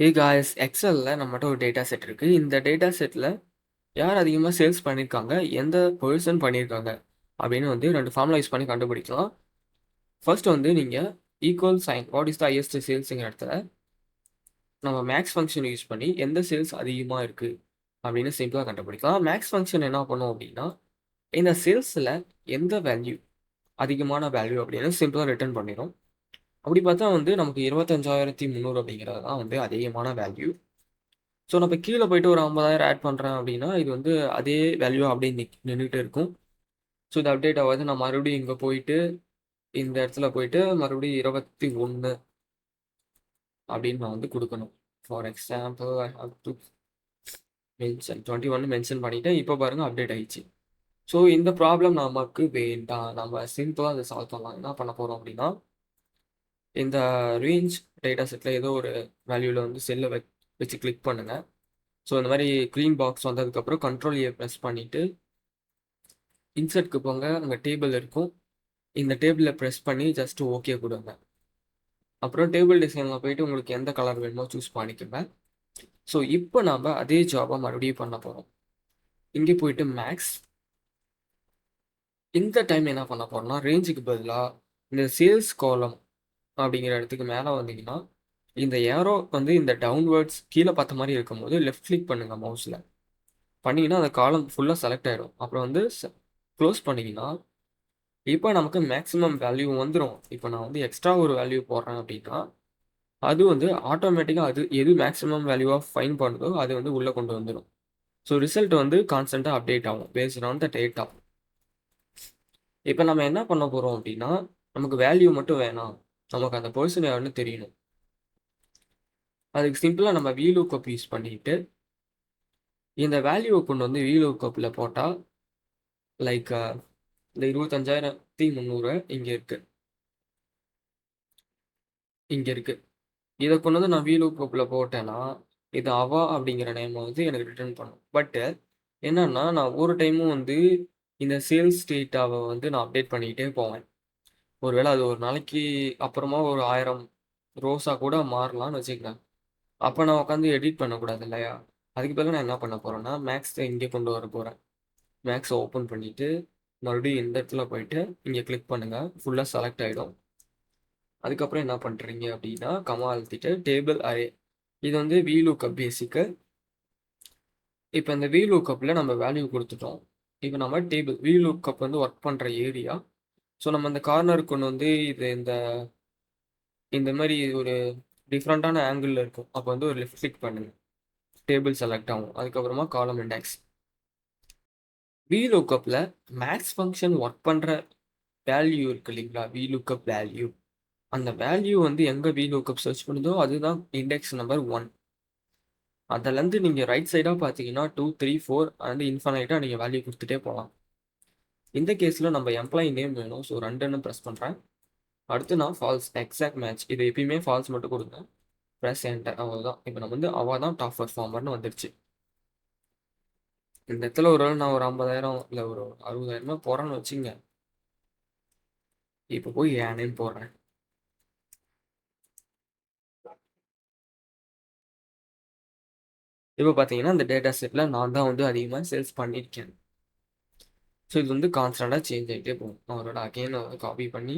Hey guys, எக்ஸலில் நம்மகிட்ட ஒரு data set இருக்குது. இந்த டேட்டா செட்டில் யார் அதிகமாக சேல்ஸ் பண்ணியிருக்காங்க, எந்த பர்சன் பண்ணியிருக்காங்க அப்படின்னு வந்து ரெண்டு ஃபார்முலா யூஸ் பண்ணி கண்டுபிடிக்கலாம். ஃபர்ஸ்ட் வந்து நீங்கள் equal sign what is the highest சேல்ஸுங்கிற இடத்துல நம்ம மேக்ஸ் ஃபங்க்ஷன் யூஸ் பண்ணி எந்த சேல்ஸ் அதிகமாக இருக்குது அப்படின்னு சிம்பிளாக கண்டுபிடிக்கலாம். மேக்ஸ் ஃபங்க்ஷன் என்ன பண்ணும் அப்படின்னா, இந்த சேல்ஸில் எந்த வேல்யூ அதிகமான வேல்யூ அப்படின்னு சிம்பிளாக ரிட்டர்ன் பண்ணிடும். அப்படி பார்த்தா வந்து நமக்கு 25,300 அப்படிங்கிறது தான் வந்து அதிகமான வேல்யூ. ஸோ நம்ம கீழே போயிட்டு ஒரு 50,000 ஆட் பண்ணுறேன் அப்படின்னா இது வந்து அதே வேல்யூ அப்படியே நின்றுட்டு இருக்கும். ஸோ இது அப்டேட் ஆகாது. நான் மறுபடியும் இங்கே போயிட்டு இந்த இடத்துல போயிட்டு மறுபடியும் 21 அப்படின்னு நான் வந்து கொடுக்கணும். For example I have to mention 21 mention பண்ணிவிட்டேன். இப்போ பாருங்கள் அப்டேட் ஆயிடுச்சு. ஸோ இந்த ப்ராப்ளம் நமக்கு வேண்டாம். நம்ம சிம்பிளாக அதை சால்வ் பண்ணலாம். என்ன பண்ண போகிறோம் அப்படின்னா, இந்த ரேஞ்ச் டேட்டா செட்டில் ஏதோ ஒரு வேல்யூவில் வந்து செல்லை வச்சு கிளிக் பண்ணுங்கள். ஸோ இந்த மாதிரி க்ரீன் பாக்ஸ் வந்ததுக்கப்புறம் கண்ட்ரோல் ப்ரெஸ் பண்ணிவிட்டு இன்சர்ட்க்கு போங்க. அங்கே டேபிள் இருக்கும். இந்த டேபிளில் ப்ரெஸ் பண்ணி ஜஸ்ட் ஓகே கொடுங்க. அப்புறம் டேபிள் டிசைனில் போயிட்டு உங்களுக்கு எந்த கலர் வேணுமோ சூஸ் பண்ணிக்கோங்க. ஸோ இப்போ நாம் அதே ஜாபை மறுபடியும் பண்ண போகிறோம். இங்கே போயிட்டு மேக்ஸ், இந்த டைம் என்ன பண்ண போகிறோம்னா ரேஞ்சுக்கு பதிலாக இந்த சேல்ஸ் காலம் அப்படிங்கிற இடத்துக்கு மேலே வந்தீங்கன்னா இந்த ஏரோ வந்து இந்த டவுன்வேர்ட்ஸ் கீழே பார்த்த மாதிரி இருக்கும்போது லெஃப்ட் கிளிக் பண்ணுங்கள் மவுஸில். பண்ணிங்கன்னா அந்த காலம் ஃபுல்லாக செலக்ட் ஆகிடும். அப்புறம் வந்து க்ளோஸ் பண்ணிங்கன்னா இப்போ நமக்கு மேக்ஸிமம் வேல்யூ வந்துடும். இப்போ நான் வந்து எக்ஸ்ட்ரா ஒரு வேல்யூ போடுறேன் அப்படின்னா அது வந்து ஆட்டோமேட்டிக்காக அது எது மேக்ஸிமம் வேல்யூவாக ஃபைன் பண்ணுதோ அது வந்து உள்ளே கொண்டு வந்துடும். ஸோ ரிசல்ட் வந்து கான்ஸ்டண்ட்டாக அப்டேட் ஆகும் பேஸ்ட் ஆன் த டேட்டா. இப்போ நம்ம என்ன பண்ண போகிறோம் அப்படின்னா, நமக்கு வேல்யூ மட்டும் வேணாம், நமக்கு அந்த பர்சன் யாருன்னு தெரியணும். அதுக்கு சிம்பிளாக நம்ம VLOOKUP யூஸ் பண்ணிட்டு இந்த வேல்யூவை கொண்டு வந்து VLOOKUPல போட்டால் லைக் இந்த 25,300 இங்கே இருக்குது. இதை கொண்டு வந்து நான் VLOOKUPல போட்டேன்னா இது அவா அப்படிங்கிற நேம் வந்து எனக்கு ரிட்டர்ன் பண்ணும். பட்டு என்னன்னா நான் ஒரு டைமும் வந்து இந்த சேல்ஸ் டேட்டாவை வந்து நான் அப்டேட் பண்ணிக்கிட்டே போவேன். ஒருவேளை அது ஒரு நாளைக்கு அப்புறமா ஒரு 1000 ரோஸாக கூட மாறலாம்னு வச்சுக்கேன். அப்போ நான் உட்காந்து எடிட் பண்ணக்கூடாது இல்லையா? அதுக்கு பதிலாக நான் என்ன பண்ண போகிறேன்னா மேக்ஸை இங்கே கொண்டு வர போகிறேன். மேக்ஸை ஓப்பன் பண்ணிவிட்டு மறுபடியும் இந்த இடத்துல போயிட்டு இங்கே கிளிக் பண்ணுங்கள். ஃபுல்லாக செலக்ட் ஆகிடும். அதுக்கப்புறம் என்ன பண்ணுறீங்க அப்படின்னா கமா அழுத்திட்டு டேபிள் அரே, இது வந்து VLOOKUP பேசிக்கு. இப்போ இந்த VLOOKUPல நம்ம வேல்யூ கொடுத்துட்டோம். இப்போ நம்ம டேபிள் VLOOKUP வந்து ஒர்க் பண்ணுற ஏரியா. ஸோ நம்ம இந்த கார்னருக்கு கொண்டு வந்து இது இந்த மாதிரி ஒரு டிஃப்ரெண்ட்டான ஆங்கிளில் இருக்கும். அப்போ வந்து ஒரு லெஃப்ட் கிளிக் பண்ணுங்கள், டேபிள் செலக்ட் ஆகும். அதுக்கப்புறமா காலம் இண்டெக்ஸ். VLOOKUPல மேக்ஸ் ஃபங்க்ஷன் ஒர்க் பண்ணுற வேல்யூ இருக்கு இல்லைங்களா, VLOOKUP வேல்யூ. அந்த வேல்யூ வந்து எங்கே VLOOKUP சர்ச் பண்ணுதோ அதுதான் இண்டெக்ஸ் நம்பர் 1. அதிலேருந்து நீங்கள் ரைட் சைடாக பார்த்தீங்கன்னா 2, 3, 4 அண்ட் இன்ஃபைனைட்டாக நீங்கள் வேல்யூ கொடுத்துட்டே போகலாம். இந்த கேஸில் நம்ம எம்ப்ளாயி நேம் வேணும். ஸோ 2ன்னு ப்ரெஸ் பண்ணுறேன். அடுத்து நான் ஃபால்ஸ் எக்ஸாக்ட் மேட்ச், இது எப்பயுமே ஃபால்ஸ் மட்டும் கொடுங்க. ப்ரெஸ் என்டர், அவ்வளோதான். இப்போ நம்ம வந்து அவள் தான் டாப் பர்ஃபார்மர்னு வந்துடுச்சு. இந்த இடத்துல ஒரு நான் ஒரு 50,000 இல்லை ஒரு 60,000 போகிறேன்னு வச்சுங்க. இப்போ போய் என் நேம் போடுறேன். இப்போ பார்த்தீங்கன்னா இந்த டேட்டா செட்டில் நான் தான் வந்து அதிகமாக சேல்ஸ் பண்ணியிருக்கேன். ஸோ இது வந்து கான்ஸ்டண்ட்டாக சேஞ்ச் ஆகிட்டே போகும். நான் அவரோட அகைன் காப்பி பண்ணி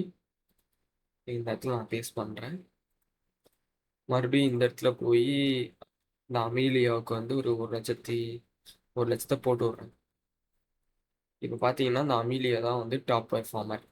இந்த இடத்துல நான் பேஸ்ட் பண்ணுறேன். மறுபடியும் இந்த இடத்துல போய் இந்த அமீலியாவுக்கு வந்து ஒரு 1,00,000 போட்டு விட்றேன். இப்போ பார்த்தீங்கன்னா இந்த அமீலியா தான் வந்து டாப் பர்ஃபார்மர்.